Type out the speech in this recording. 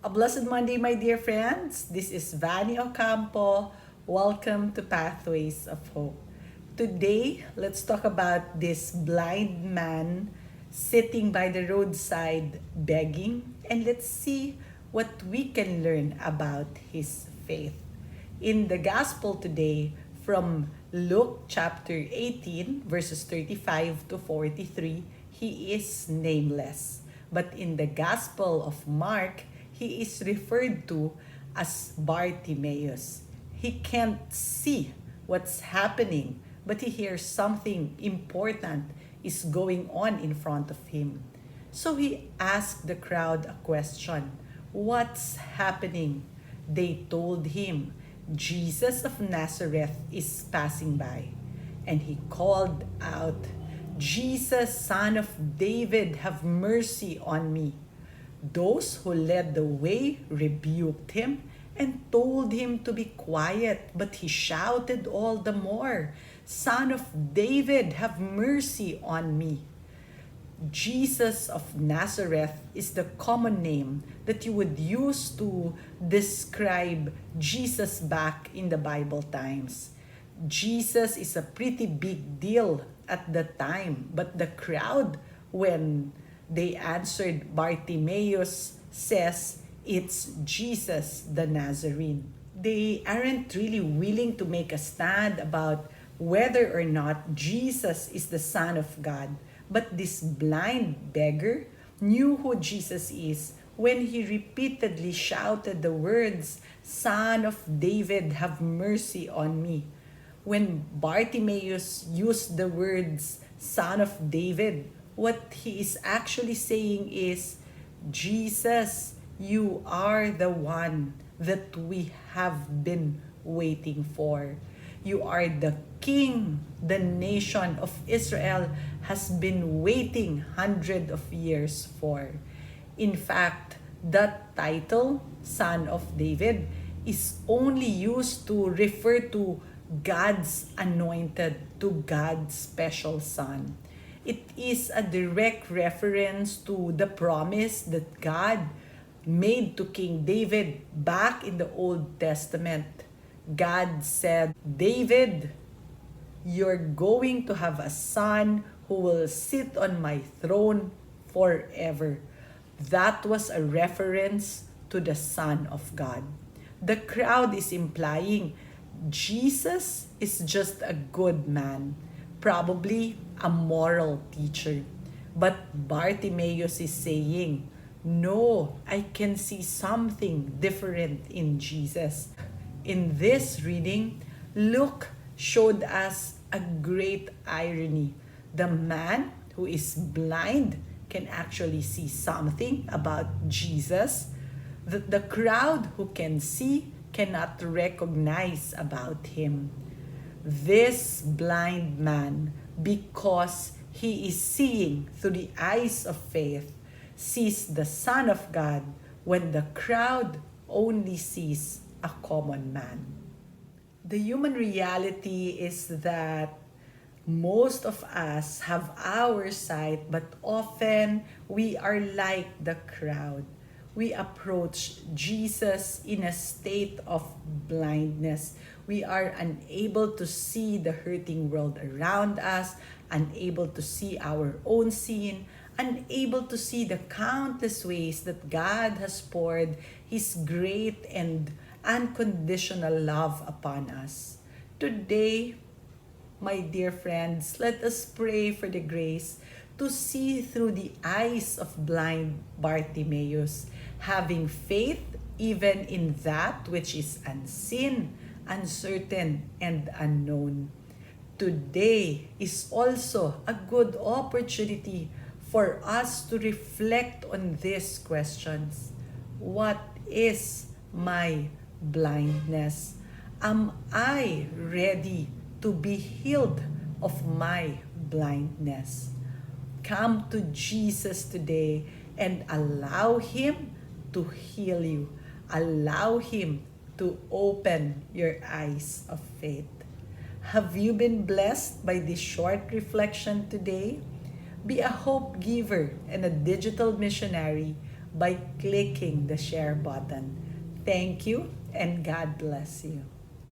A blessed Monday, my dear friends. This is Vanny Ocampo. Welcome to Pathways of Hope. Today, let's talk about this blind man sitting by the roadside begging, and let's see what we can learn about his faith. In the gospel today, from Luke chapter 18, verses 35 to 43, he is nameless. But in the gospel of Mark, he is referred to as Bartimaeus. He can't see what's happening, but he hears something important is going on in front of him. So he asked the crowd a question. What's happening? They told him, Jesus of Nazareth is passing by. And he called out, Jesus, son of David, have mercy on me. Those who led the way rebuked him and told him to be quiet, but he shouted all the more, Son of David, have mercy on me. Jesus of Nazareth is the common name that you would use to describe Jesus back in the Bible times. Jesus is a pretty big deal at the time, but the crowd, when they answered Bartimaeus, says it's Jesus the Nazarene. They aren't really willing to make a stand about whether or not Jesus is the Son of God. But this blind beggar knew who Jesus is when he repeatedly shouted the words, Son of David, have mercy on me. When Bartimaeus used the words, Son of David, what he is actually saying is, Jesus, you are the one that we have been waiting for. You are the king the nation of Israel has been waiting hundreds of years for. In fact, that title, Son of David, is only used to refer to God's anointed, to God's special son. It is a direct reference to the promise that God made to King David back in the Old Testament. God said, David, you're going to have a son who will sit on my throne forever. That was a reference to the Son of God. The crowd is implying Jesus is just a good man, probably a moral teacher. But Bartimaeus is saying, no, I can see something different in Jesus. In this reading, Luke showed us a great irony. The man who is blind can actually see something about Jesus that the crowd who can see cannot recognize about him. This blind man, because he is seeing through the eyes of faith, sees the Son of God when the crowd only sees a common man. The human reality is that most of us have our sight, but often we are like the crowd. We approach Jesus in a state of blindness. We are unable to see the hurting world around us, unable to see our own sin, unable to see the countless ways that God has poured His great and unconditional love upon us. Today, my dear friends, let us pray for the grace to see through the eyes of blind Bartimaeus, having faith even in that which is unseen, uncertain, and unknown. Today is also a good opportunity for us to reflect on these questions. What is my blindness? Am I ready to be healed of my blindness? Come to Jesus today and allow Him to heal you. Allow Him to open your eyes of faith. Have you been blessed by this short reflection today? Be a hope giver and a digital missionary by clicking the share button. Thank you and God bless you.